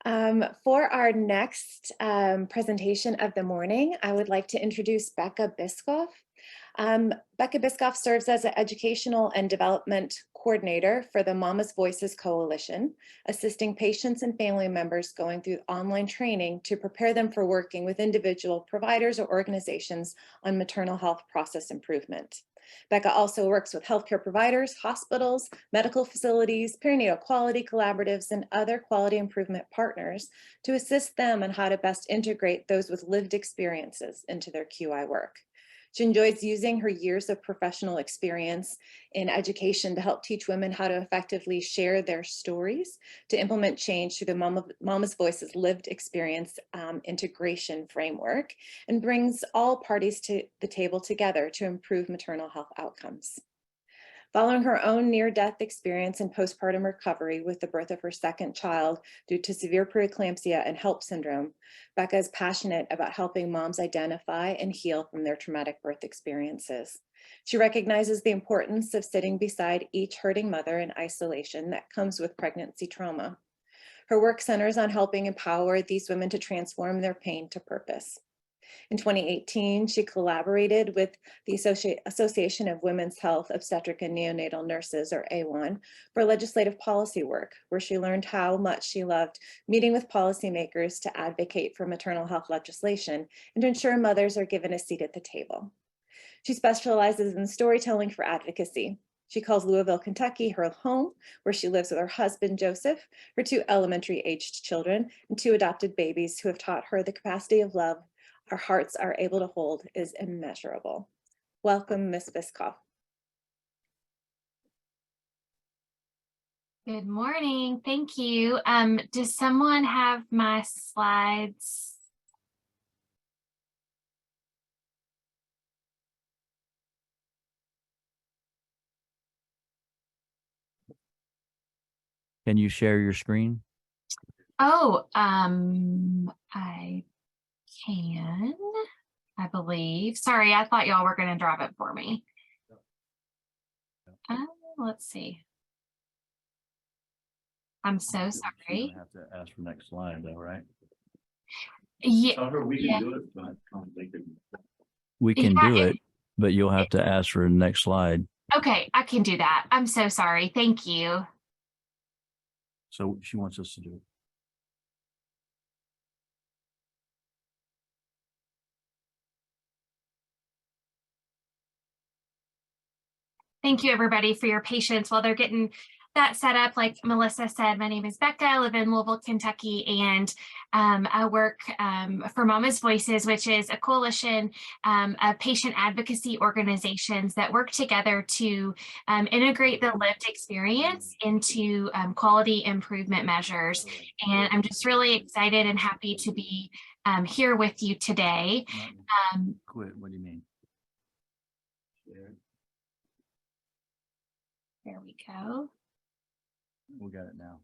For our next presentation of the morning, I would like to introduce Bekah Bischoff. Bekah Bischoff serves as an educational and development coordinator for the Mama's Voices Coalition, assisting patients and family members going through online training to prepare them for working with individual providers or organizations on maternal health process improvement. Bekah also works with healthcare providers, hospitals, medical facilities, perinatal quality collaboratives, and other quality improvement partners to assist them on how to best integrate those with lived experiences into their QI work. She enjoys using her years of professional experience in education to help teach women how to effectively share their stories, to implement change through the Mama's Voices lived experience integration framework, and brings all parties to the table together to improve maternal health outcomes. Following her own near-death experience and postpartum recovery with the birth of her second child due to severe preeclampsia and HELLP syndrome, Bekah is passionate about helping moms identify and heal from their traumatic birth experiences. She recognizes the importance of sitting beside each hurting mother in isolation that comes with pregnancy trauma. Her work centers on helping empower these women to transform their pain to purpose. In 2018, she collaborated with the Association of Women's Health, Obstetric and Neonatal Nurses, or AWON, for legislative policy work, where she learned how much she loved meeting with policymakers to advocate for maternal health legislation and to ensure mothers are given a seat at the table. She specializes in storytelling for advocacy. She calls Louisville, Kentucky her home, where she lives with her husband, Joseph, her 2 elementary-aged children, and 2 adopted babies who have taught her the capacity of love our hearts are able to hold is immeasurable. Welcome, Ms. Bischoff. Good morning, thank you. Does someone have my slides? Can you share your screen? Oh, I can, I believe. Sorry, I thought y'all were going to drop it for me. Let's see. I'm so sorry. You have to ask for next slide, though, right? Yeah, We can do it, but we can do it, but you'll have to ask for the next slide. Okay, I can do that. I'm so sorry. Thank you. So she wants us to do it. Thank you, everybody, for your patience while they're getting that set up. Like Melissa said, my name is Bekah. I live in Louisville, Kentucky, and I work for Mama's Voices, which is a coalition of patient advocacy organizations that work together to integrate the lived experience into quality improvement measures. And I'm just really excited and happy to be here with you today. Quit, what do you mean? There we go. We got it now.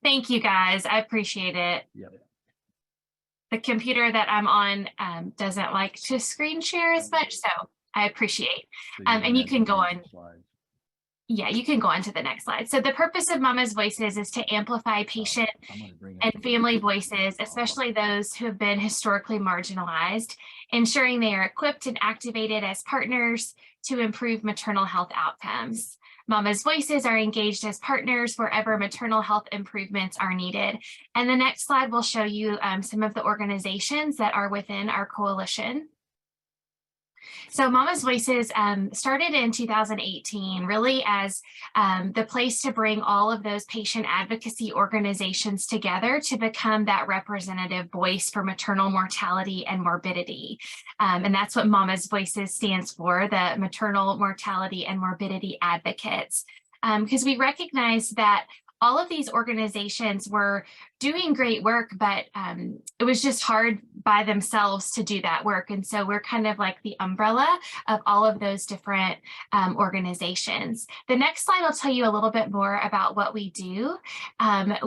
Thank you, guys. I appreciate it. Yep. The computer that I'm on doesn't like to screen share as much, so I appreciate. So and you can go on. Slides. Yeah, you can go on to the next slide. So the purpose of Mama's Voices is to amplify patient and family voices, especially those who have been historically marginalized, ensuring they are equipped and activated as partners to improve maternal health outcomes. Mama's Voices are engaged as partners wherever maternal health improvements are needed. And the next slide will show you some of the organizations that are within our coalition. So Mama's Voices started in 2018, really as the place to bring all of those patient advocacy organizations together to become that representative voice for maternal mortality and morbidity. And that's what Mama's Voices stands for, the Maternal Mortality and Morbidity Advocates. Because we recognize that all of these organizations were doing great work, but it was just hard by themselves to do that work. And so we're kind of like the umbrella of all of those different organizations. The next slide will tell you a little bit more about what we do.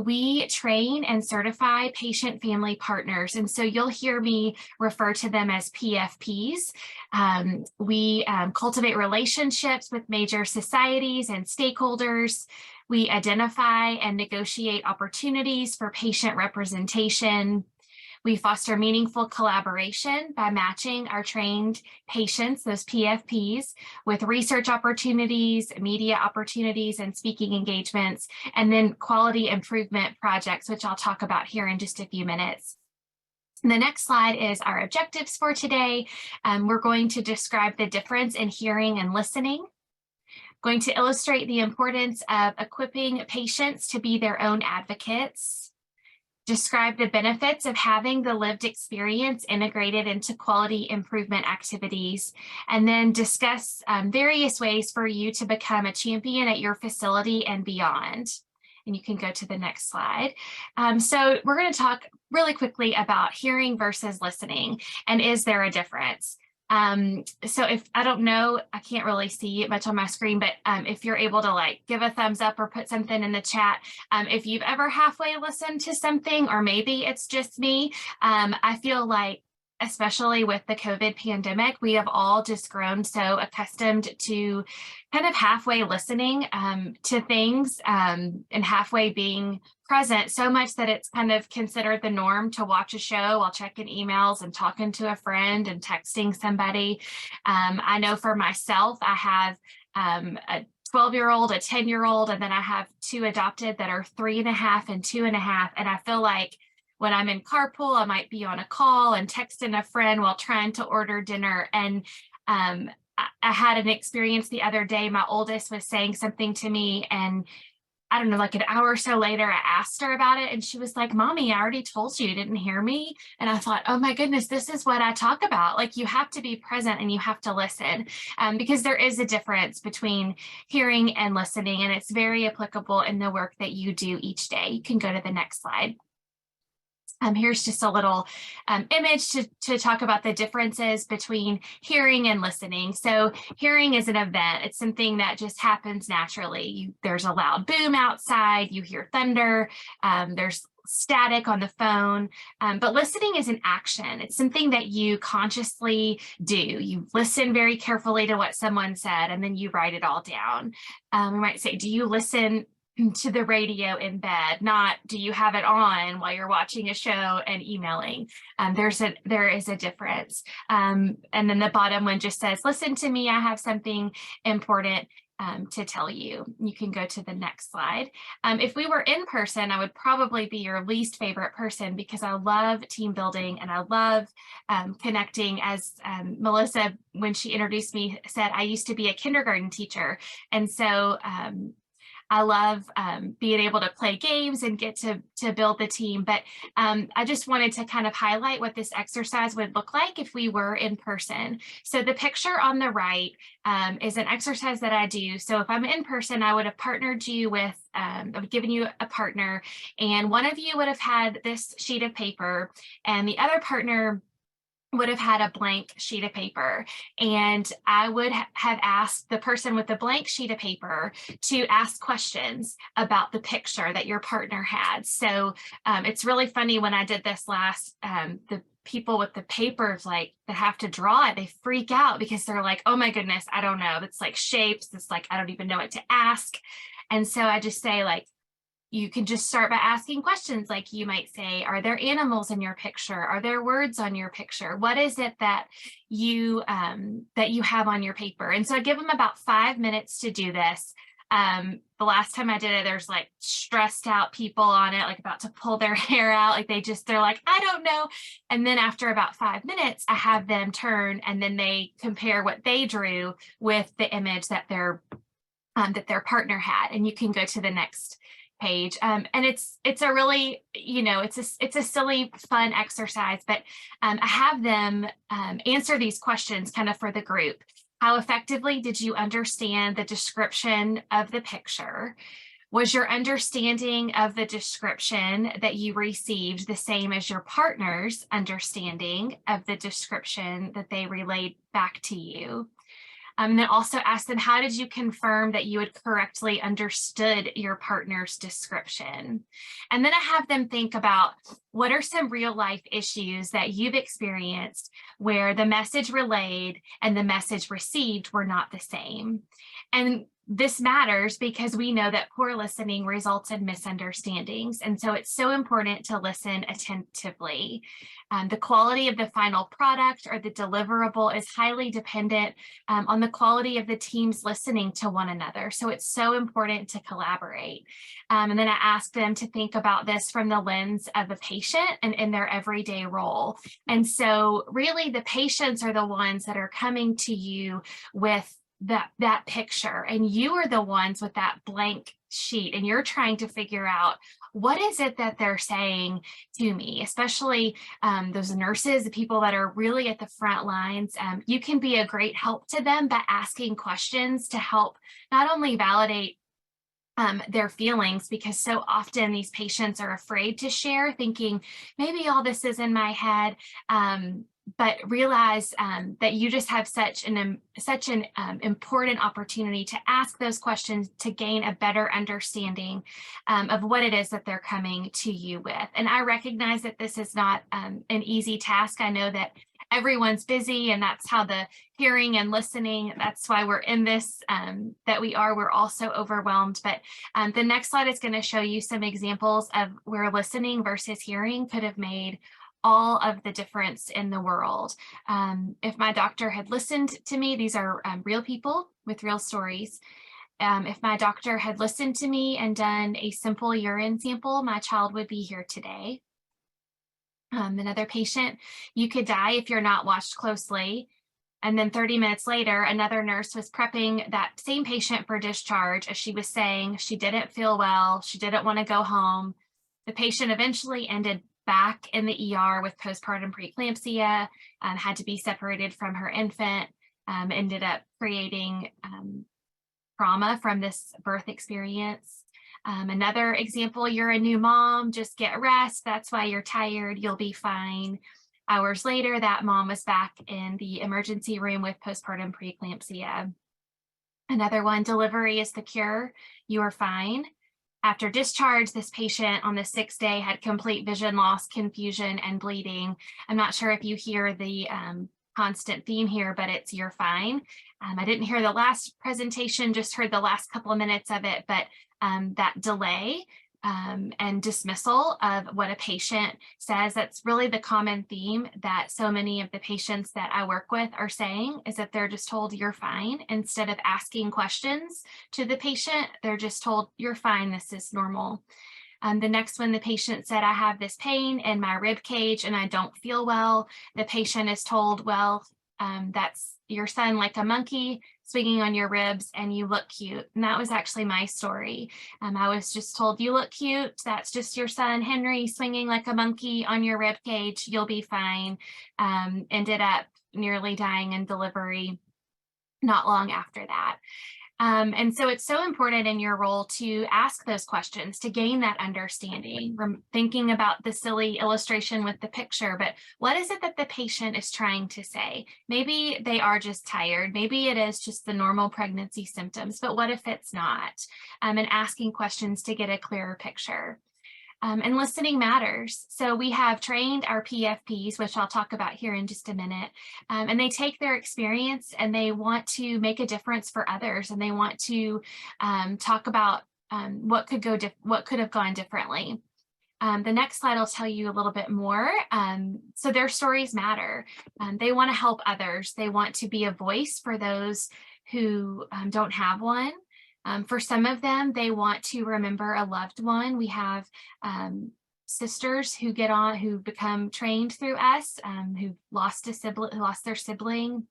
We train and certify patient family partners. And so you'll hear me refer to them as PFPs. We cultivate relationships with major societies and stakeholders. We identify and negotiate opportunities for patient representation. We foster meaningful collaboration by matching our trained patients, those PFPs, with research opportunities, media opportunities, and speaking engagements, and then quality improvement projects, which I'll talk about here in just a few minutes. The next slide is our objectives for today. We're going to describe the difference in hearing and listening. Going to illustrate the importance of equipping patients to be their own advocates. Describe the benefits of having the lived experience integrated into quality improvement activities, and then discuss various ways for you to become a champion at your facility and beyond. And you can go to the next slide. So we're going to talk really quickly about hearing versus listening, and is there a difference? So if I don't know, I can't really see it much on my screen, but if you're able to like give a thumbs up or put something in the chat, if you've ever halfway listened to something, or maybe it's just me, I feel like, especially with the COVID pandemic, we have all just grown so accustomed to kind of halfway listening to things and halfway being present, so much that it's kind of considered the norm to watch a show while checking emails and talking to a friend and texting somebody. I know for myself, I have a 12-year-old, a 10-year-old, and then I have two adopted that are 3.5 and 2.5. And I feel like when I'm in carpool, I might be on a call and texting a friend while trying to order dinner. And I had an experience the other day. My oldest was saying something to me, and I don't know, like an hour or so later, I asked her about it, and she was like, "Mommy, I already told you, you didn't hear me." And I thought, oh my goodness, this is what I talk about. Like, you have to be present and you have to listen, because there is a difference between hearing and listening, and it's very applicable in the work that you do each day. You can go to the next slide. Here's just a little image to talk about the differences between hearing and listening. So hearing is an event. It's something that just happens naturally. There's a loud boom outside, you hear thunder, there's static on the phone, but listening is an action. It's something that you consciously do. You listen very carefully to what someone said, and then you write it all down. We might say, do you listen to the radio in bed, not do you have it on while you're watching a show and emailing? There is a difference. And then the bottom one just says, listen to me, I have something important to tell you. You can go to the next slide. If we were in person, I would probably be your least favorite person, because I love team building and I love connecting. As Melissa, when she introduced me, said, I used to be a kindergarten teacher. And so I love being able to play games and get to build the team. But I just wanted to kind of highlight what this exercise would look like if we were in person. So the picture on the right is an exercise that I do. So if I'm in person, I would have partnered you with, I would have given you a partner, and one of you would have had this sheet of paper, and the other partner would have had a blank sheet of paper. And I would have asked the person with the blank sheet of paper to ask questions about the picture that your partner had. So it's really funny, when I did this last, the people with the papers, like, that have to draw it, they freak out because they're like, oh my goodness, I don't know. It's like shapes. It's like, I don't even know what to ask. And so I just say, like, you can just start by asking questions. Like, you might say, are there animals in your picture? Are there words on your picture? What is it that you have on your paper? And so I give them about 5 minutes to do this. The last time I did it, there's like stressed out people on it, like about to pull their hair out. Like they're like, I don't know. And then after about 5 minutes, I have them turn, and then they compare what they drew with the image that their partner had. And you can go to the next page. And it's a really, it's a silly, fun exercise, but I have them answer these questions kind of for the group. How effectively did you understand the description of the picture? Was your understanding of the description that you received the same as your partner's understanding of the description that they relayed back to you? And then also ask them, how did you confirm that you had correctly understood your partner's description? And then I have them think about, what are some real life issues that you've experienced where the message relayed and the message received were not the same? And this matters because we know that poor listening results in misunderstandings. And so it's so important to listen attentively. The quality of the final product or the deliverable is highly dependent on the quality of the teams listening to one another. So it's so important to collaborate. And then I asked them to think about this from the lens of a patient and in their everyday role. And so really the patients are the ones that are coming to you with that picture, and you are the ones with that blank sheet, and you're trying to figure out what is it that they're saying to me, especially those nurses, the people that are really at the front lines. You can be a great help to them by asking questions to help not only validate their feelings, because so often these patients are afraid to share, thinking maybe all this is in my head, but realize that you just have such an important opportunity to ask those questions to gain a better understanding of what it is that they're coming to you with. And I recognize that this is not an easy task. I know that everyone's busy, and that's how the hearing and listening, that's why we're in this, we're also overwhelmed. But the next slide is going to show you some examples of where listening versus hearing could have made all of the difference in the world. If my doctor had listened to me, these are real people with real stories. If my doctor had listened to me and done a simple urine sample, my child would be here today. Another patient, you could die if you're not watched closely. And then 30 minutes later, another nurse was prepping that same patient for discharge as she was saying she didn't feel well, she didn't want to go home. The patient eventually ended back in the ER with postpartum preeclampsia, had to be separated from her infant, ended up creating trauma from this birth experience. Another example, you're a new mom, just get rest. That's why you're tired. You'll be fine. Hours later, that mom was back in the emergency room with postpartum preeclampsia. Another one, delivery is the cure. You are fine. After discharge, this patient on the 6th day had complete vision loss, confusion, and bleeding. I'm not sure if you hear the constant theme here, but it's you're fine. I didn't hear the last presentation, just heard the last couple of minutes of it, but that delay and dismissal of what a patient says, that's really the common theme that so many of the patients that I work with are saying, is that they're just told you're fine. Instead of asking questions to the patient, they're just told you're fine, this is normal. The next one, the patient said, I have this pain in my rib cage and I don't feel well. The patient is told, well, that's your son like a monkey swinging on your ribs and you look cute. And that was actually my story. I was just told, you look cute. That's just your son, Henry, swinging like a monkey on your rib cage. You'll be fine. Ended up nearly dying in delivery not long after that. And so it's so important in your role to ask those questions to gain that understanding. We're thinking about the silly illustration with the picture, but what is it that the patient is trying to say? Maybe they are just tired. Maybe it is just the normal pregnancy symptoms, but what if it's not? And asking questions to get a clearer picture. And listening matters. So we have trained our PFPs, which I'll talk about here in just a minute, and they take their experience and they want to make a difference for others, and they want to talk about what could have gone differently. The next slide will tell you a little bit more. So their stories matter. They want to help others. They want to be a voice for those who don't have one. For some of them, they want to remember a loved one. We have sisters who become trained through us, who lost their sibling,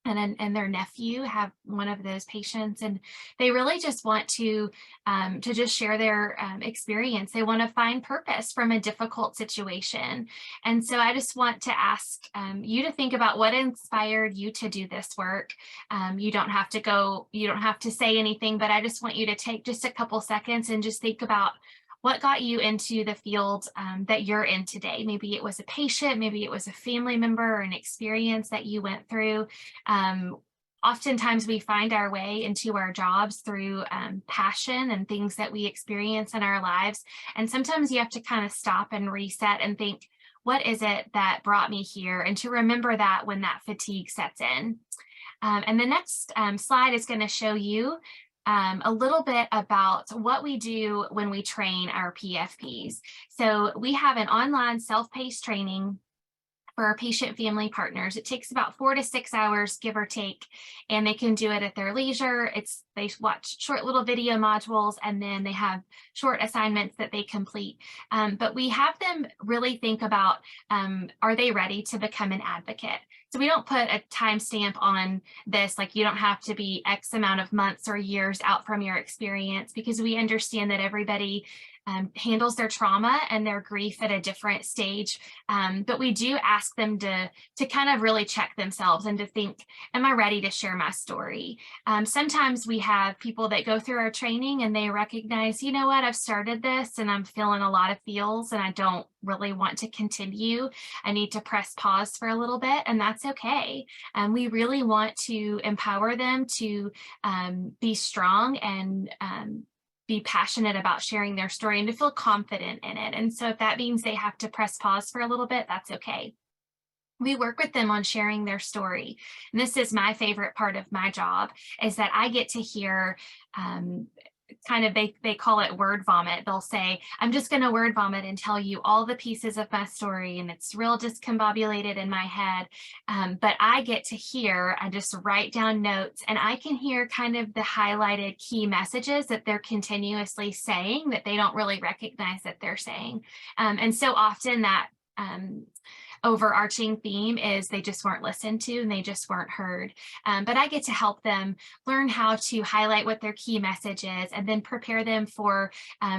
and their nephew have one of those patients, and they really just want to just share their experience. They want to find purpose from a difficult situation. And so I just want to ask you to think about what inspired you to do this work. You don't have to say anything, but I just want you to take just a couple seconds and just think about what got you into the field that you're in today. Maybe it was a patient, maybe it was a family member or an experience that you went through. Oftentimes we find our way into our jobs through passion and things that we experience in our lives. And sometimes you have to kind of stop and reset and think, what is it that brought me here? And to remember that when that fatigue sets in. And the next slide is going to show you a little bit about what we do when we train our PFPs. So we have an online self-paced training for our patient family partners. It takes about 4 to 6 hours, give or take, and they can do it at their leisure. They watch short little video modules, and then they have short assignments that they complete. But we have them really think about, are they ready to become an advocate? So we don't put a timestamp on this, like you don't have to be X amount of months or years out from your experience, because we understand that everybody handles their trauma and their grief at a different stage. But we do ask them to kind of really check themselves and to think, am I ready to share my story? Sometimes we have people that go through our training and they recognize, you know what, I've started this and I'm feeling a lot of feels and I don't really want to continue. I need to press pause for a little bit, and that's okay. We really want to empower them to be strong and be passionate about sharing their story and to feel confident in it. And so if that means they have to press pause for a little bit, that's okay. We work with them on sharing their story. And this is my favorite part of my job, is that I get to hear kind of, they call it word vomit. They'll say, I'm just going to word vomit and tell you all the pieces of my story, and it's real discombobulated in my head. But I get to hear, I just write down notes, and I can hear kind of the highlighted key messages that they're continuously saying that they don't really recognize that they're saying. And so often that overarching theme is they just weren't listened to and they just weren't heard. But I get to help them learn how to highlight what their key message is, and then prepare them for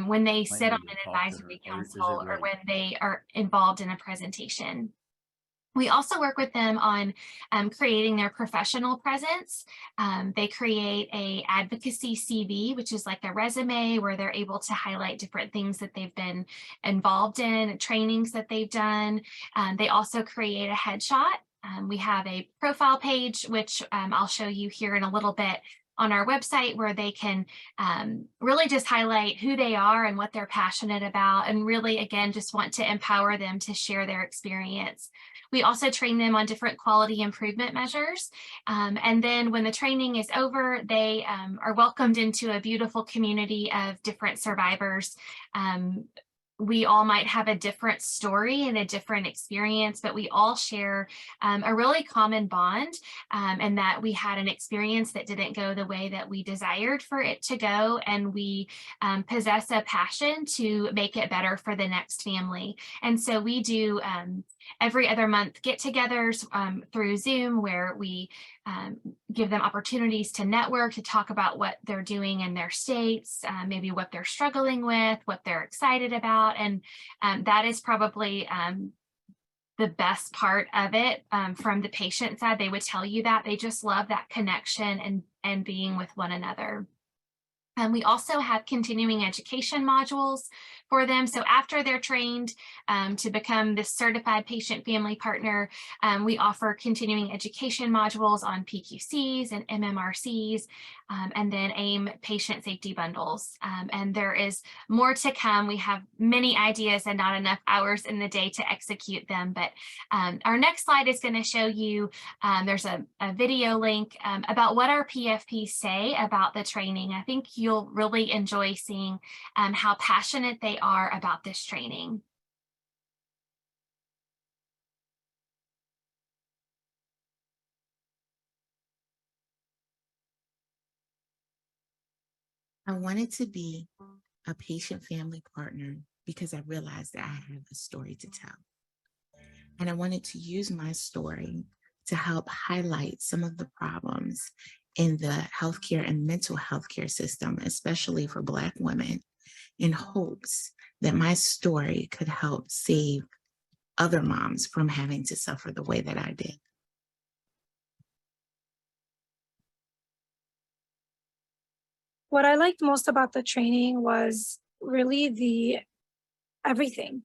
when they sit on an advisory council or when they are involved in a presentation. We also work with them on creating their professional presence. They create a advocacy CV, which is like a resume where they're able to highlight different things that they've been involved in, trainings that they've done. They also create a headshot. We have a profile page, which I'll show you here in a little bit, on our website, where they can really just highlight who they are and what they're passionate about, and really, again, just want to empower them to share their experience. We also train them on different quality improvement measures. And then when the training is over, they are welcomed into a beautiful community of different survivors. We all might have a different story and a different experience, but we all share a really common bond, and that we had an experience that didn't go the way that we desired for it to go, and we possess a passion to make it better for the next family. And so we do every other month get-togethers through Zoom, where we give them opportunities to network, to talk about what they're doing in their states, maybe what they're struggling with, what they're excited about. And that is probably the best part of it. From the patient side, they would tell you that they just love that connection and being with one another. And we also have continuing education modules for them. So after they're trained to become this certified patient family partner, we offer continuing education modules on PQCs and MMRCs, and then AIM patient safety bundles. And there is more to come. We have many ideas and not enough hours in the day to execute them. But our next slide is going to show you, there's a video link about what our PFPs say about the training. I think you'll really enjoy seeing how passionate they are about this training. I wanted to be a patient family partner because I realized that I have a story to tell. And I wanted to use my story to help highlight some of the problems in the healthcare and mental health care system, especially for Black women, in hopes that my story could help save other moms from having to suffer the way that I did. What I liked most about the training was really everything.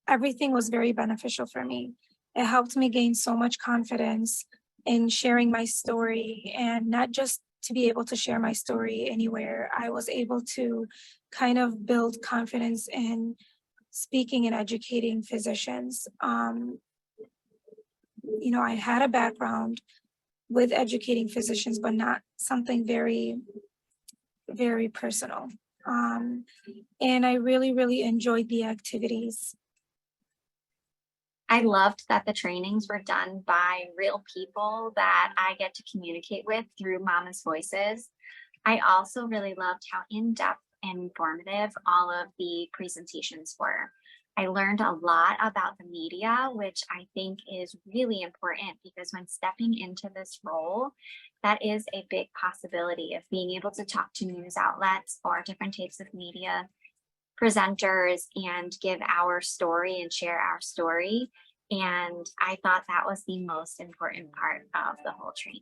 Everything was very beneficial for me. It helped me gain so much confidence in sharing my story, and not just to be able to share my story anywhere. I was able to kind of build confidence in speaking and educating physicians. You know, I had a background with educating physicians, but not something very, very personal. And I really, really enjoyed the activities. I loved that the trainings were done by real people that I get to communicate with through Mama's Voices. I also really loved how in-depth and informative all of the presentations were. I learned a lot about the media, which I think is really important because when stepping into this role, that is a big possibility of being able to talk to news outlets or different types of media presenters and give our story and share our story. And I thought that was the most important part of the whole training.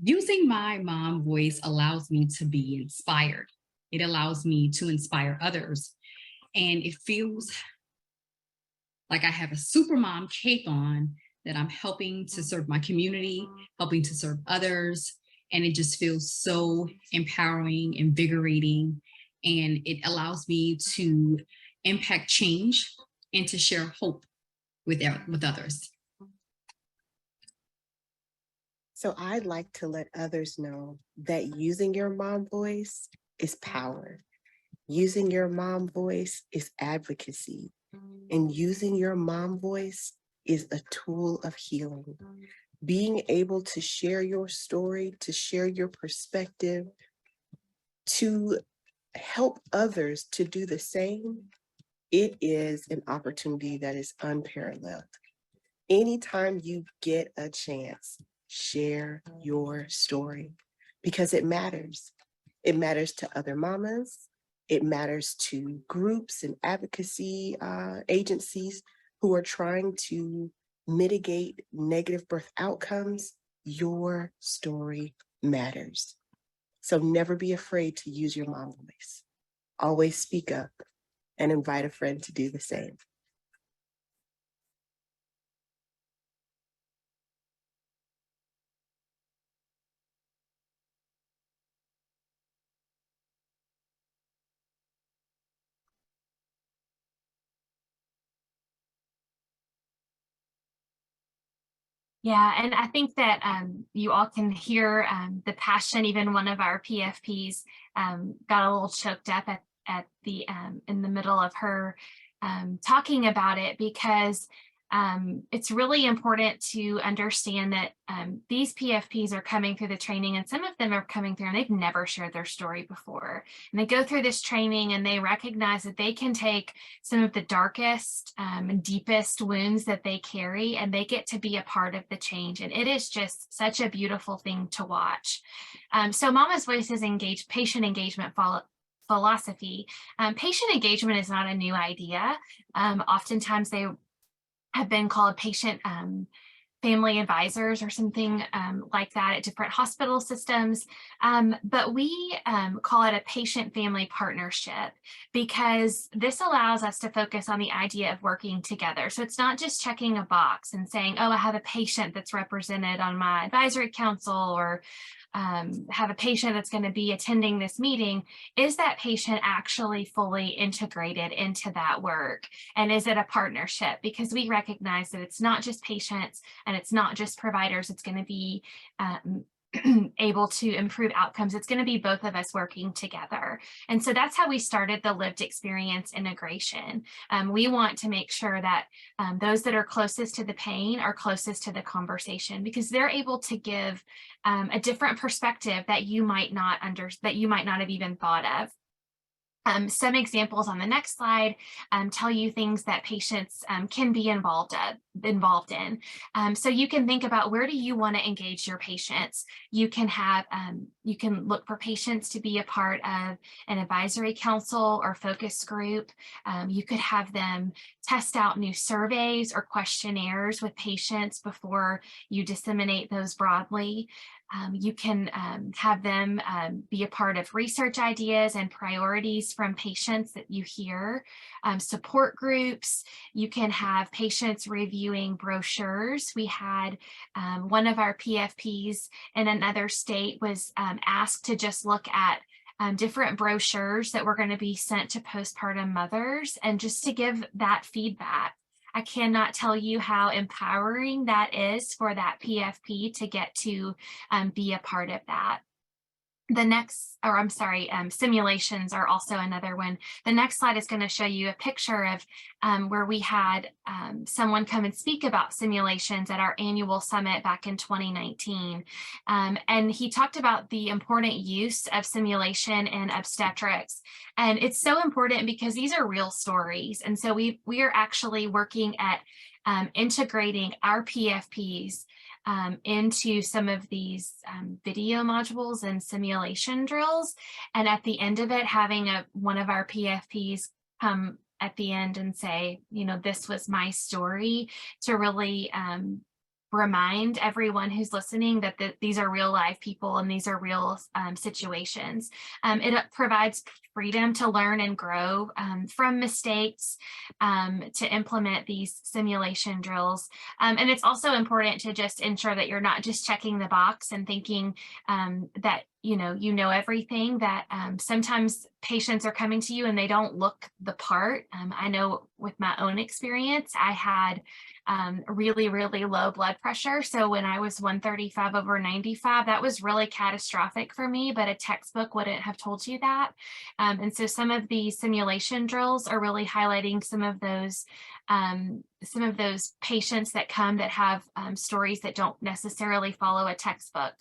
Using my mom voice allows me to be inspired. It allows me to inspire others. And it feels like I have a super mom cape on, that I'm helping to serve my community, helping to serve others. And it just feels so empowering, invigorating, and it allows me to impact change and to share hope with others. So I'd like to let others know that using your mom voice is power. Using your mom voice is advocacy. And using your mom voice is a tool of healing. Being able to share your story, to share your perspective, to help others to do the same, it is an opportunity that is unparalleled. Anytime you get a chance, share your story because it matters. It matters to other mamas. It matters to groups and advocacy agencies who are trying to mitigate negative birth outcomes. Your story matters. So never be afraid to use your mom voice. Always speak up and invite a friend to do the same. Yeah, and I think that you all can hear the passion. Even one of our PFPs got a little choked up at the in the middle of her talking about it, because it's really important to understand that these PFPs are coming through the training, and some of them are coming through and they've never shared their story before. And they go through this training and they recognize that they can take some of the darkest and deepest wounds that they carry, and they get to be a part of the change. And it is just such a beautiful thing to watch. So Mama's Voices patient engagement philosophy. Patient engagement is not a new idea. Oftentimes they have been called patient family advisors or something like that at different hospital systems. But we call it a patient-family partnership because this allows us to focus on the idea of working together. So it's not just checking a box and saying, oh, I have a patient that's represented on my advisory council, or have a patient that's going to be attending this meeting. Is that patient actually fully integrated into that work? And is it a partnership? Because we recognize that it's not just patients and it's not just providers. It's going to be able to improve outcomes. It's going to be both of us working together. And so that's how we started the lived experience integration. We want to make sure that those that are closest to the pain are closest to the conversation, because they're able to give a different perspective that you might not have even thought of. Some examples on the next slide tell you things that patients can be involved in. So you can think about, where do you want to engage your patients? You can look for patients to be a part of an advisory council or focus group. You could have them test out new surveys or questionnaires with patients before you disseminate those broadly. You can have them be a part of research ideas and priorities from patients that you hear, support groups. You can have patients reviewing brochures. We had one of our PFPs in another state was asked to just look at different brochures that were going to be sent to postpartum mothers, and just to give that feedback. I cannot tell you how empowering that is for that PFP to get to be a part of that. The next, or I'm sorry, simulations are also another one. The next slide is going to show you a picture of where we had someone come and speak about simulations at our annual summit back in 2019. And he talked about the important use of simulation in obstetrics. And it's so important because these are real stories. And so we are actually working at integrating our PFPs into some of these video modules and simulation drills. And at the end of it, having one of our PFPs come at the end and say, you know, this was my story, to really remind everyone who's listening that these are real live people and these are real situations. It provides freedom to learn and grow from mistakes, to implement these simulation drills. And it's also important to just ensure that you're not just checking the box and thinking that you know everything, that sometimes patients are coming to you and they don't look the part. I know with my own experience, I had really, really low blood pressure. So when I was 135/95, that was really catastrophic for me, but a textbook wouldn't have told you that. And so some of the simulation drills are really highlighting some of those patients that come that have stories that don't necessarily follow a textbook.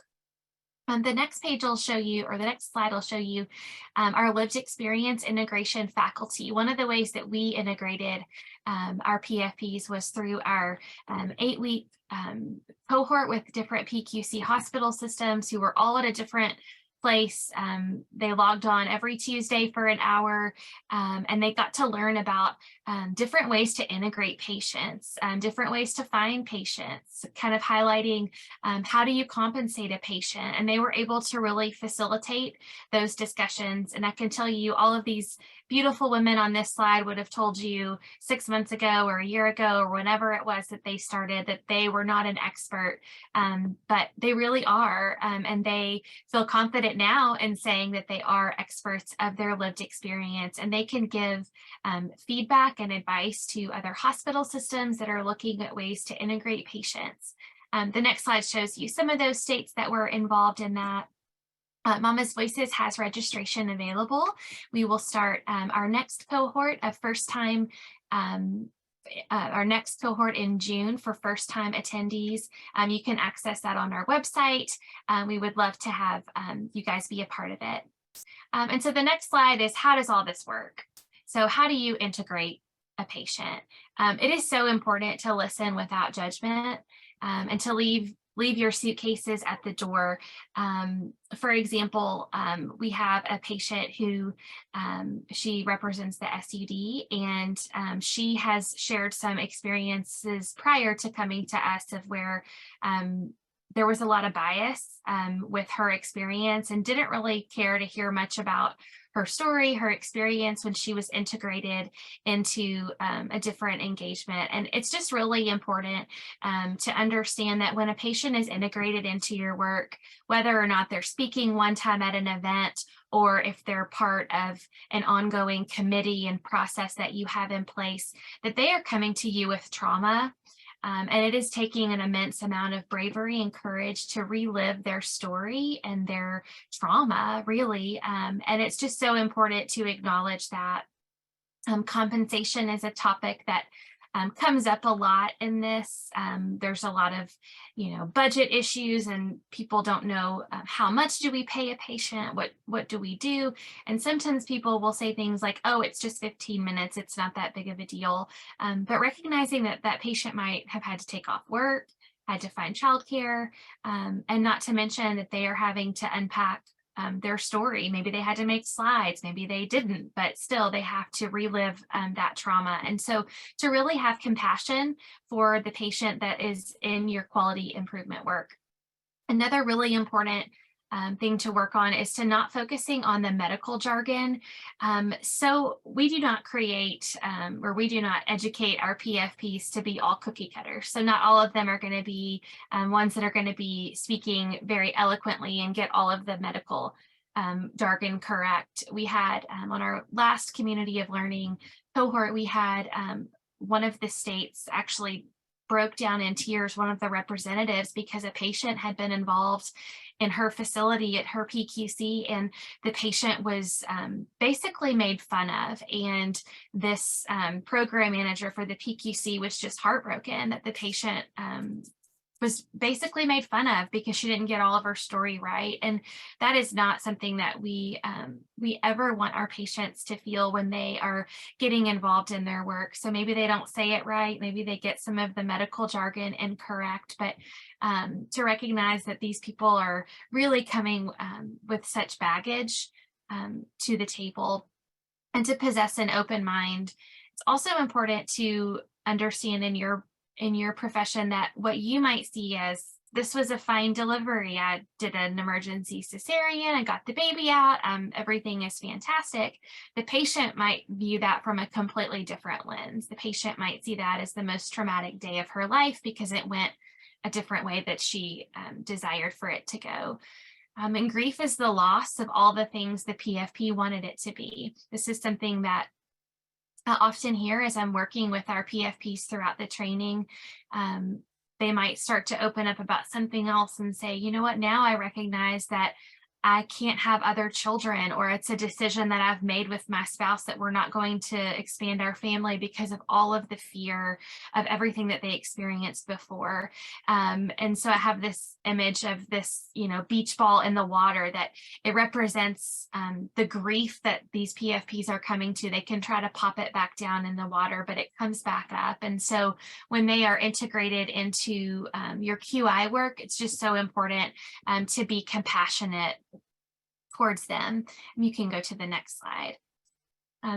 The next page will show you, or the next slide will show you our lived experience integration faculty. One of the ways that we integrated our PFPs was through our 8-week cohort with different PQC hospital systems who were all at a different place. They logged on every Tuesday for an hour, and they got to learn about different ways to integrate patients, different ways to find patients, kind of highlighting how do you compensate a patient. And they were able to really facilitate those discussions. And I can tell you, all of these beautiful women on this slide would have told you 6 months ago or a year ago or whenever it was that they started that they were not an expert, but they really are, and they feel confident now in saying that they are experts of their lived experience, and they can give feedback and advice to other hospital systems that are looking at ways to integrate patients. The next slide shows you some of those states that were involved in that. Mama's Voices has registration available. We will start our next cohort of first-time our next cohort in June for first-time attendees. You can access that on our website. We would love to have you guys be a part of it. And so the next slide is, how does all this work? So how do you integrate a patient? It is so important to listen without judgment, and to leave your suitcases at the door. For example, we have a patient who she represents the SUD, and she has shared some experiences prior to coming to us of where there was a lot of bias with her experience, and didn't really care to hear much about her story, her experience when she was integrated into a different engagement. And it's just really important to understand that when a patient is integrated into your work, whether or not they're speaking one time at an event, or if they're part of an ongoing committee and process that you have in place, that they are coming to you with trauma. And it is taking an immense amount of bravery and courage to relive their story and their trauma, really. And it's just so important to acknowledge that. Compensation is a topic that comes up a lot in this. There's a lot of, budget issues, and people don't know how much do we pay a patient, what do we do? And sometimes people will say things like, oh, it's just 15 minutes, it's not that big of a deal. But recognizing that that patient might have had to take off work, had to find childcare, and not to mention that they are having to unpack their story. Maybe they had to make slides, maybe they didn't, but still they have to relive that trauma. And so to really have compassion for the patient that is in your quality improvement work. Another really important thing to work on is to not focusing on the medical jargon. So we do not create or we do not educate our PFPs to be all cookie cutters. So not all of them are going to be ones that are going to be speaking very eloquently and get all of the medical jargon correct. We had on our last community of learning cohort, we had one of the states actually broke down in tears, one of the representatives, because a patient had been involved in her facility at her PQC, and the patient was basically made fun of. And this program manager for the PQC was just heartbroken that the patient was basically made fun of because she didn't get all of her story right. And that is not something that we ever want our patients to feel when they are getting involved in their work. So maybe they don't say it right, maybe they get some of the medical jargon incorrect, but to recognize that these people are really coming with such baggage to the table, and to possess an open mind. It's also important to understand in your profession that what you might see as, this was a fine delivery, I did an emergency cesarean, I got the baby out, everything is fantastic. The patient might view that from a completely different lens. The patient might see that as the most traumatic day of her life because it went a different way that she desired for it to go. And grief is the loss of all the things the PFP wanted it to be. This is something that I often hear as I'm working with our PFPs throughout the training. They might start to open up about something else and say, you know what, now I recognize that I can't have other children, or it's a decision that I've made with my spouse that we're not going to expand our family because of all of the fear of everything that they experienced before. And so I have this image of this, beach ball in the water, that it represents the grief that these PFPs are coming to. They can try to pop it back down in the water, but it comes back up. And so when they are integrated into your QI work, it's just so important to be compassionate towards them. And you can go to the next slide.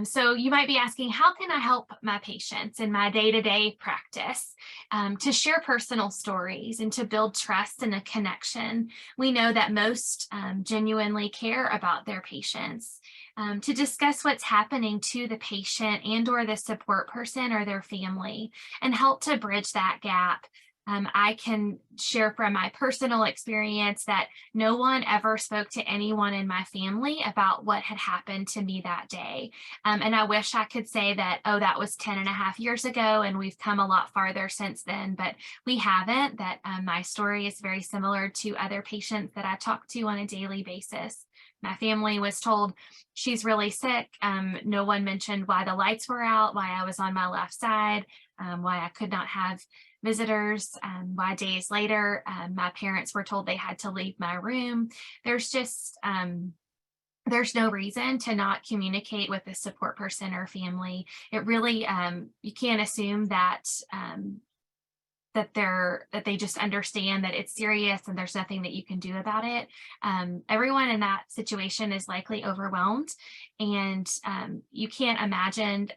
So you might be asking, how can I help my patients in my day-to-day practice to share personal stories and to build trust and a connection? We know that most genuinely care about their patients. To discuss what's happening to the patient and or the support person or their family, and help to bridge that gap. I can share from my personal experience that no one ever spoke to anyone in my family about what had happened to me that day. And I wish I could say that, oh, that was 10.5 years ago and we've come a lot farther since then, but we haven't. That my story is very similar to other patients that I talk to on a daily basis. My family was told she's really sick. No one mentioned why the lights were out, why I was on my left side, why I could not have visitors, why days later my parents were told they had to leave my room. There's just there's no reason to not communicate with a support person or family. It really you can't assume that that they just understand that it's serious and there's nothing that you can do about it. Everyone in that situation is likely overwhelmed, and you can't imagine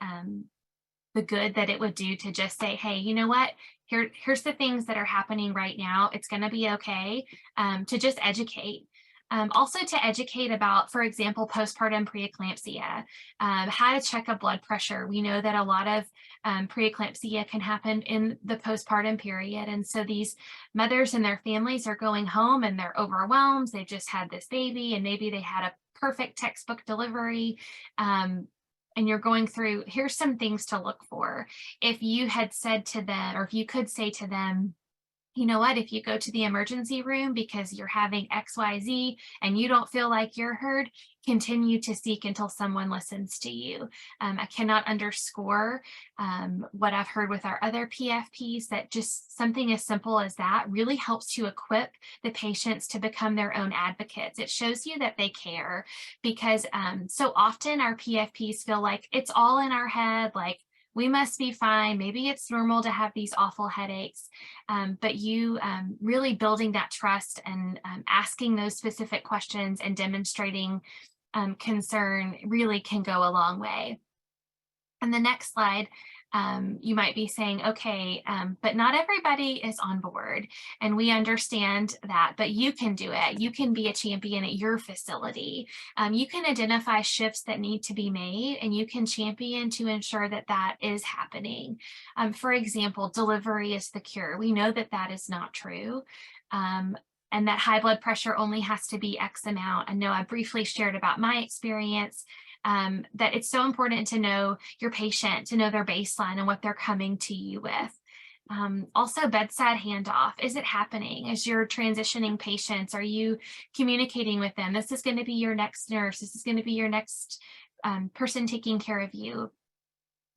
the good that it would do to just say, hey, you know what, here's the things that are happening right now. It's going to be okay. To just educate. Also to educate about, for example, postpartum preeclampsia, how to check a blood pressure. We know that a lot of preeclampsia can happen in the postpartum period. And so these mothers and their families are going home and they're overwhelmed. They've just had this baby and maybe they had a perfect textbook delivery. And you're going through, here's some things to look for. If you had said to them, or if you could say to them, you know what, if you go to the emergency room because you're having XYZ and you don't feel like you're heard, continue to seek until someone listens to you. I cannot underscore what I've heard with our other PFPs, that just something as simple as that really helps to equip the patients to become their own advocates. It shows you that they care, because so often our PFPs feel like it's all in our head, like we must be fine. Maybe it's normal to have these awful headaches, but you really building that trust and asking those specific questions and demonstrating concern really can go a long way. And the next slide, you might be saying, okay, but not everybody is on board, and we understand that, but you can do it. You can be a champion at your facility. You can identify shifts that need to be made, and you can champion to ensure that that is happening. For example, delivery is the cure. We know that that is not true. And that high blood pressure only has to be X amount. I know I briefly shared about my experience. that it's so important to know your patient, to know their baseline and what they're coming to you with. Also, bedside handoff. Is it happening as you're transitioning patients? Are you communicating with them? This is going to be your next nurse. This is going to be your next person taking care of you.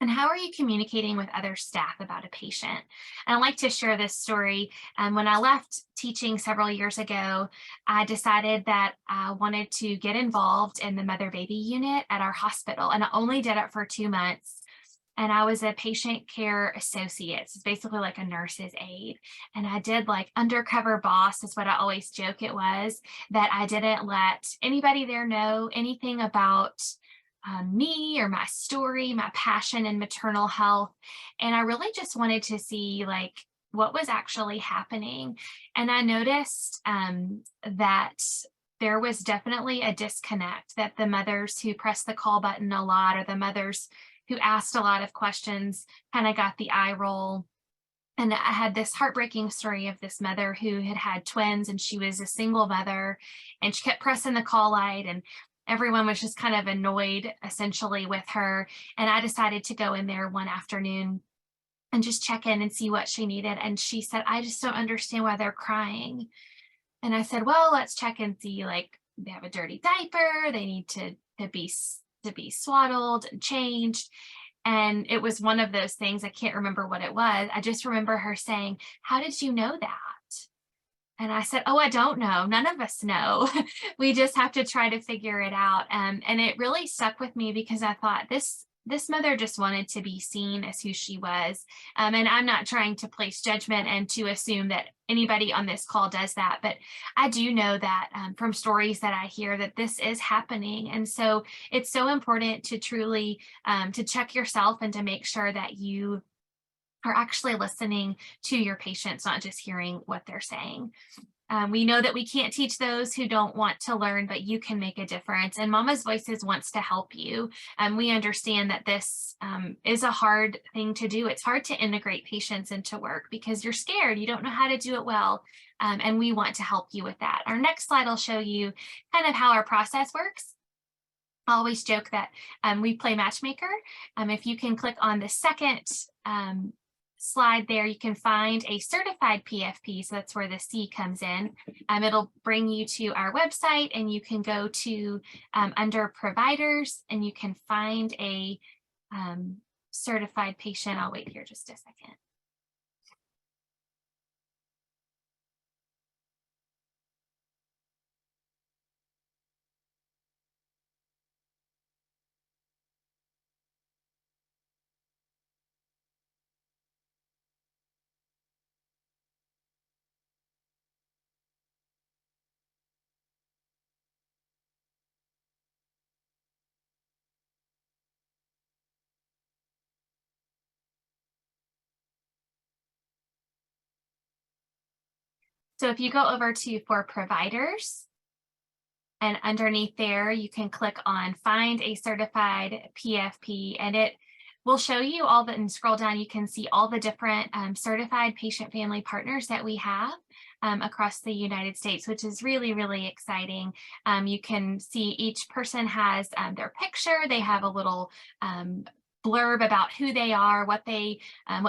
And how are you communicating with other staff about a patient? And I like to share this story. When I left teaching several years ago, I decided that I wanted to get involved in the mother-baby unit at our hospital. And I only did it for 2 months. And I was a patient care associate. It's basically like a nurse's aide. And I did like undercover boss, is what I always joke it was, that I didn't let anybody there know anything about me or my story, my passion in maternal health. And I really just wanted to see like what was actually happening. And I noticed that there was definitely a disconnect, that the mothers who pressed the call button a lot, or the mothers who asked a lot of questions, kind of got the eye roll. And I had this heartbreaking story of this mother who had had twins, and she was a single mother, and she kept pressing the call light, and everyone was just kind of annoyed essentially with her. And I decided to go in there one afternoon and just check in and see what she needed. And she said, I just don't understand why they're crying. And I said, well, let's check and see, like, they have a dirty diaper, they need to be swaddled and changed. And it was one of those things, I can't remember what it was. I just remember her saying, how did you know that? And I said, oh, I don't know. None of us know. We just have to try to figure it out. And it really stuck with me because I thought this mother just wanted to be seen as who she was. And I'm not trying to place judgment and to assume that anybody on this call does that. But I do know that from stories that I hear that this is happening. And so it's so important to truly to check yourself and to make sure that you are actually listening to your patients, not just hearing what they're saying. We know that we can't teach those who don't want to learn, but you can make a difference. And Mama's Voices wants to help you. We understand that this is a hard thing to do. It's hard to integrate patients into work because you're scared. You don't know how to do it well. And we want to help you with that. Our next slide will show you kind of how our process works. I always joke that we play matchmaker. If you can click on the second slide there, you can find a certified PFP. So that's where the C comes in. It'll bring you to our website, and you can go to under providers, and you can find a certified patient. I'll wait here just a second. So if you go over to for providers, and underneath there, you can click on find a certified PFP, and it will show you all the, and scroll down, you can see all the different certified patient family partners that we have across the United States, which is really, really exciting. You can see each person has their picture. They have a little blurb about who they are, what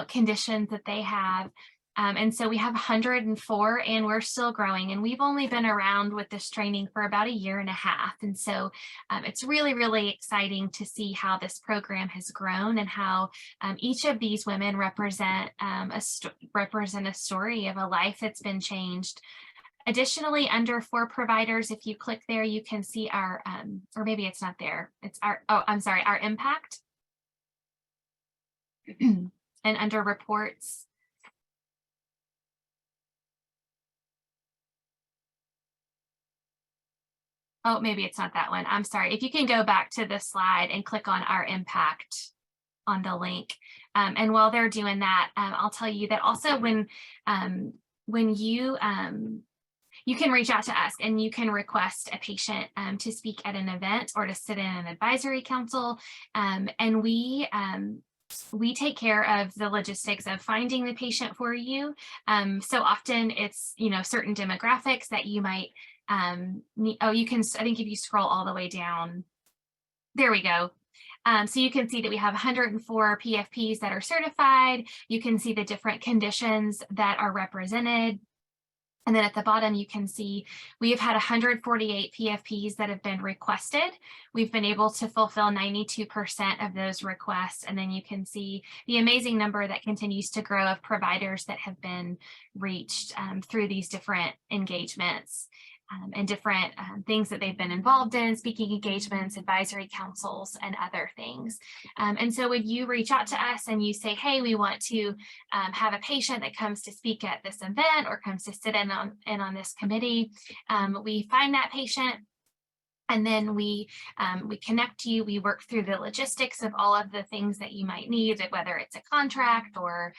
conditions that they have. And so we have 104, and we're still growing, and we've only been around with this training for about 1.5 years. And so it's really, really exciting to see how this program has grown and how each of these women represent a story of a life that's been changed. Additionally, under for providers, if you click there, you can see our, or maybe it's not there, it's our, oh, I'm sorry, our impact. And under reports, oh, maybe it's not that one. I'm sorry. If you can go back to the slide and click on our impact on the link. And while they're doing that, I'll tell you that also when you can reach out to us and you can request a patient to speak at an event or to sit in an advisory council. And we take care of the logistics of finding the patient for you. So often it's, certain demographics that you might, oh, you can, I think if you scroll all the way down, There we go. So you can see that we have 104 PFPs that are certified. You can see the different conditions that are represented. And then at the bottom, you can see we have had 148 PFPs that have been requested. We've been able to fulfill 92% of those requests. And then you can see the amazing number that continues to grow of providers that have been reached through these different engagements. And different things that they've been involved in, speaking engagements, advisory councils, and other things. And so when you reach out to us and you say, hey, we want to have a patient that comes to speak at this event or comes to sit in on this committee, we find that patient. And then we connect you, we work through the logistics of all of the things that you might need, whether it's a contract or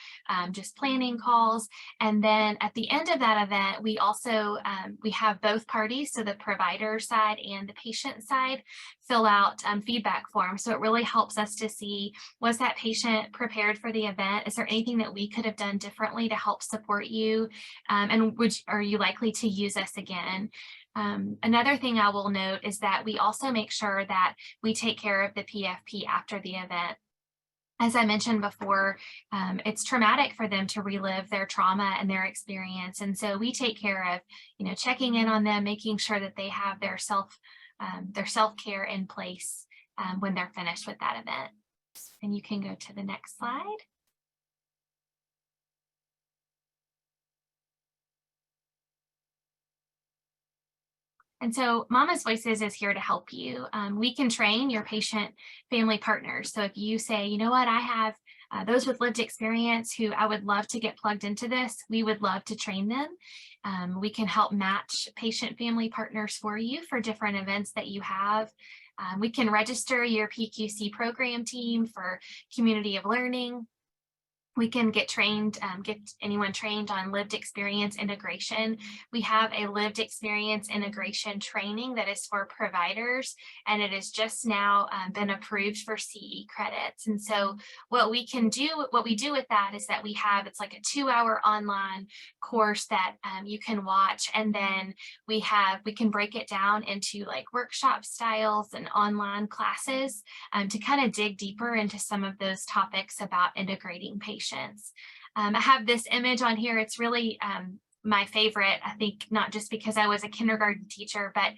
just planning calls. And then at the end of that event, we also, we have both parties, so the provider side and the patient side, fill out feedback forms. So it really helps us to see, was that patient prepared for the event? Is there anything that we could have done differently to help support you? And are you likely to use us again? Another thing I will note is that we also make sure that we take care of the PFP after the event. As I mentioned before, it's traumatic for them to relive their trauma and their experience. And so we take care of, checking in on them, making sure that they have their self-care in place when they're finished with that event. And you can go to the next slide. And so Mama's Voices is here to help you. We can train your patient family partners. So if you say, you know what, I have those with lived experience who I would love to get plugged into this, we would love to train them. We can help match patient family partners for you for different events that you have. We can register your PQC program team for community of learning. We can get anyone trained on lived experience integration. We have a lived experience integration training that is for providers, and it has just now been approved for CE credits. And so what we do with that is that it's like a 2-hour online course that you can watch, and then we can break it down into like workshop styles and online classes to kind of dig deeper into some of those topics about integrating patients. I have this image on here. It's really my favorite, I think, not just because I was a kindergarten teacher, but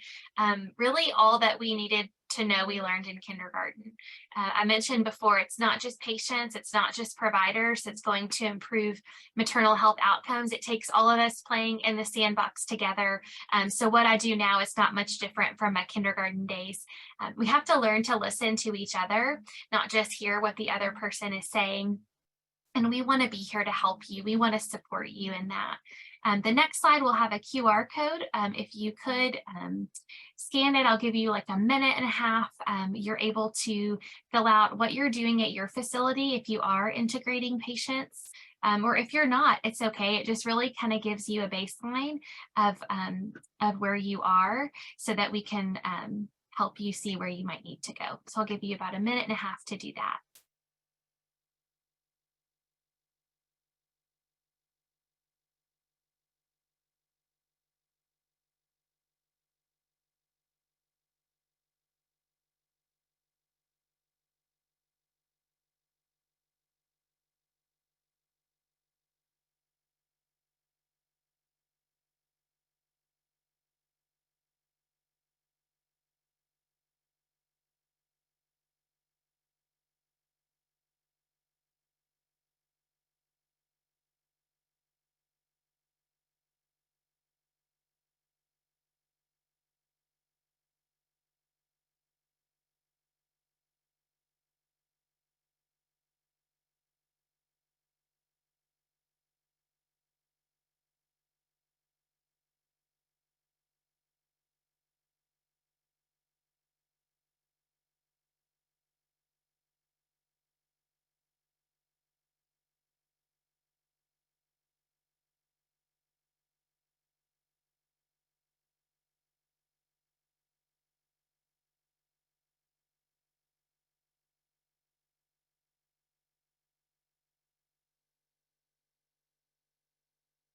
really all that we needed to know we learned in kindergarten. I mentioned before, it's not just patients, it's not just providers, it's going to improve maternal health outcomes. It takes all of us playing in the sandbox together. So what I do now is not much different from my kindergarten days. We have to learn to listen to each other, not just hear what the other person is saying. And we want to be here to help you. We want to support you in that. The next slide will have a QR code. If you could scan it, I'll give you like a minute and a half. You're able to fill out what you're doing at your facility if you are integrating patients. Or if you're not, it's okay. It just really kind of gives you a baseline of where you are so that we can help you see where you might need to go. So I'll give you about a minute and a half to do that.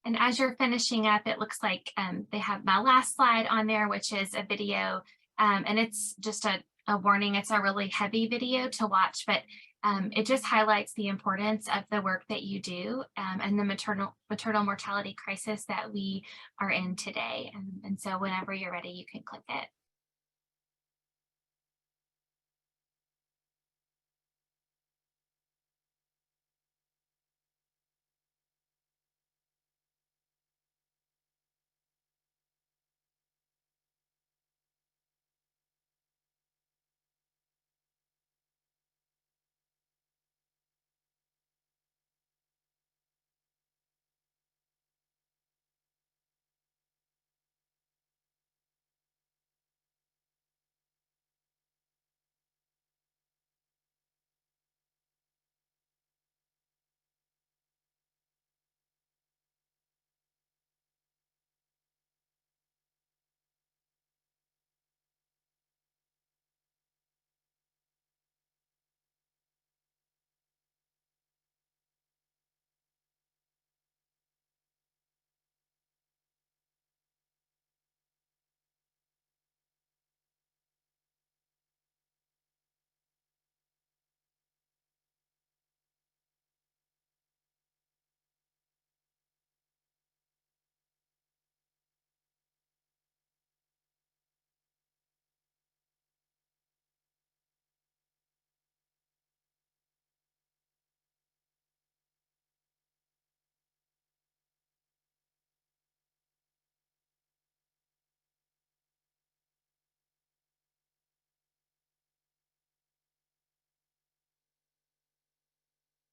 And as you're finishing up, it looks like they have my last slide on there, which is a video. And it's just a a warning, it's a really heavy video to watch, but it just highlights the importance of the work that you do and the maternal mortality crisis that we are in today. And so whenever you're ready, you can click it.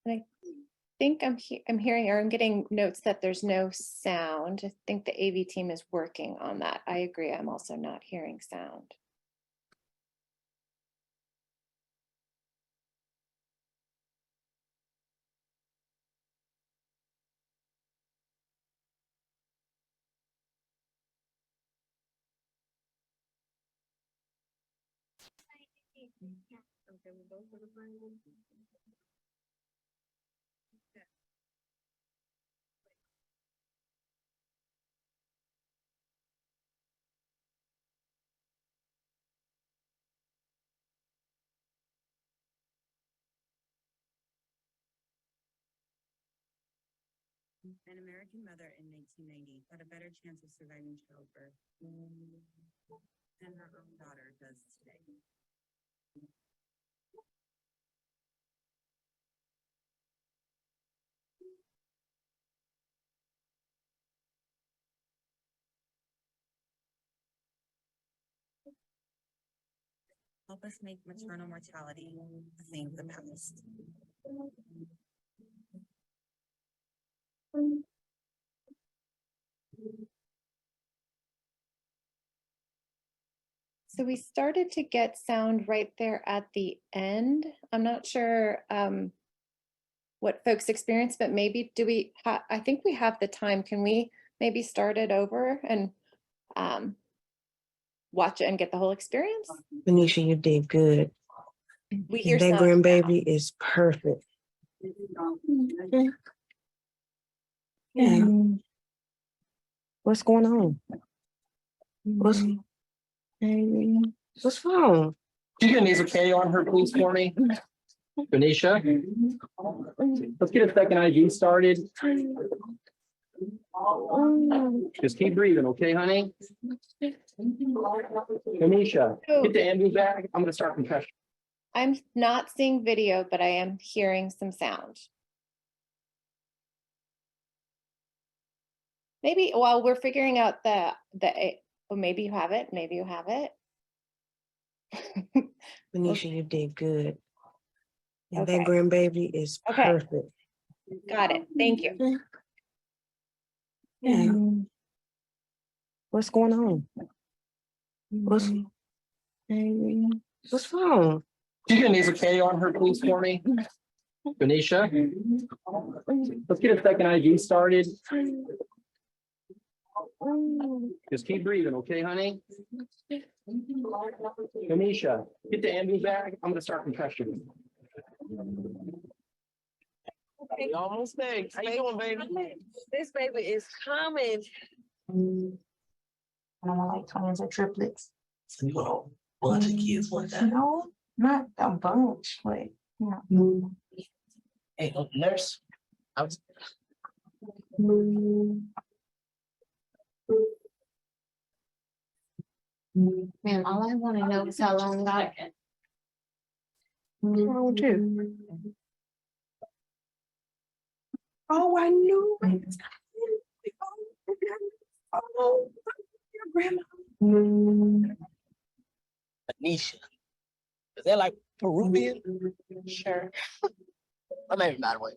And I think I'm hearing, or I'm getting notes that there's no sound. I think the AV team is working on that. I agree. I'm also not hearing sound. An American mother in 1990 had a better chance of surviving childbirth than her own daughter does today. Help us make maternal mortality a thing of the past. So we started to get sound right there at the end. I'm not sure what folks experience, but maybe I think we have the time. Can we maybe start it over and watch it and get the whole experience? Venetia, you did good. We hear That sound now. grandbaby is perfect. Yeah. What's going on? What's wrong? Can you get nasal K on her, please, for me? Venetia, let's get a second IV started. Just keep breathing, okay, honey? Venetia, get the ambulance bag. I'm gonna start compression. I'm not seeing video, but I am hearing some sound. Maybe while we're figuring out well, maybe you have it, maybe you have it. Venetia, you did good. And Okay. that grandbaby is Okay. perfect. Got it. Thank you. Yeah. What's going on? What's wrong? Can you get nasal K on her, please, for me? Venetia, let's get a second IV started. Just keep breathing, okay, honey? Venetia, get the ambulance bag. I'm gonna start compression. Okay. Almost there. How you doing, baby? This baby is coming. I don't know, like twins or triplets. bunch of kids want that. No, not a bunch, but no. Hey, nurse. I was. Man, all I want to know is how long I can. What's wrong with you? Oh, I knew it. Oh, your grandma. Anisha. Is that like Peruvian? Sure. Or maybe by the way.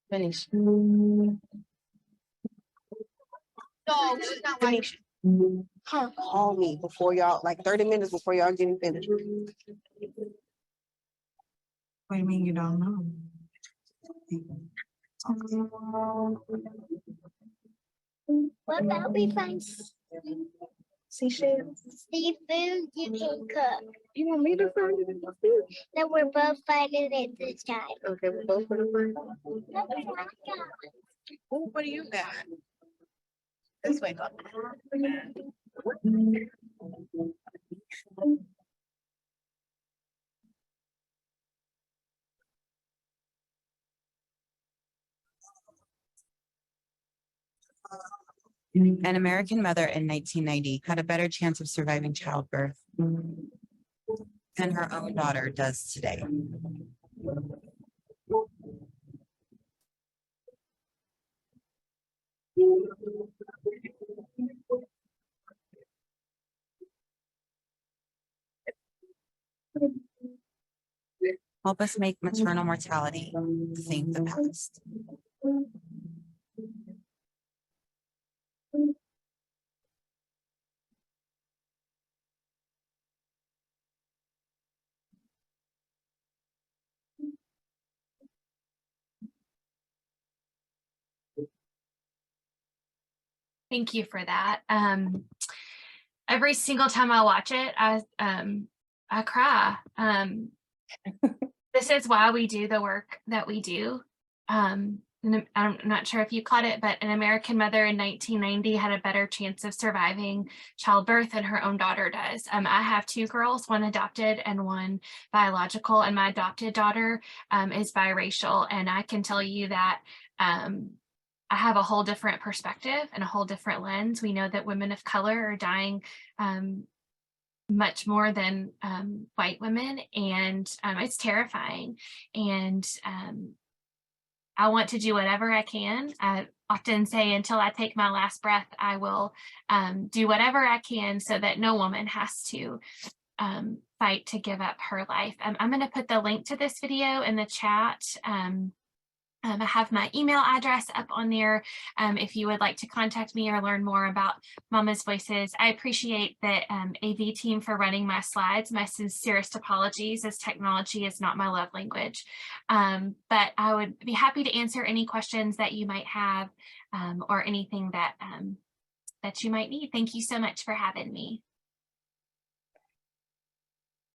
Finish. No, it's not like. Her call me before y'all, like 30 minutes before y'all getting finished. What do you mean you don't know? What about we find Seashells? seafood you can cook? You want me to find it in the food? Then we're both finding it this time. Okay, we're both gonna find. Oh, what do you got? This way, go. An American mother in 1990 had a better chance of surviving childbirth than her own daughter does today. Help us make maternal mortality a thing of the past. Thank you for that. Every single time I watch it, I cry. This is why we do the work that we do. And I'm not sure if you caught it, but an American mother in 1990 had a better chance of surviving childbirth than her own daughter does. I have two girls, one adopted and one biological, and my adopted daughter is biracial. And I can tell you that I have a whole different perspective and a whole different lens. We know that women of color are dying much more than white women, and it's terrifying. And I want to do whatever I can. I often say until I take my last breath, I will do whatever I can so that no woman has to fight to give up her life. I'm going to put the link to this video in the chat. I have my email address up on there if you would like to contact me or learn more about Mama's Voices. I appreciate the AV team for running my slides. My sincerest apologies, as technology is not my love language. But I would be happy to answer any questions that you might have or anything that, that you might need. Thank you so much for having me.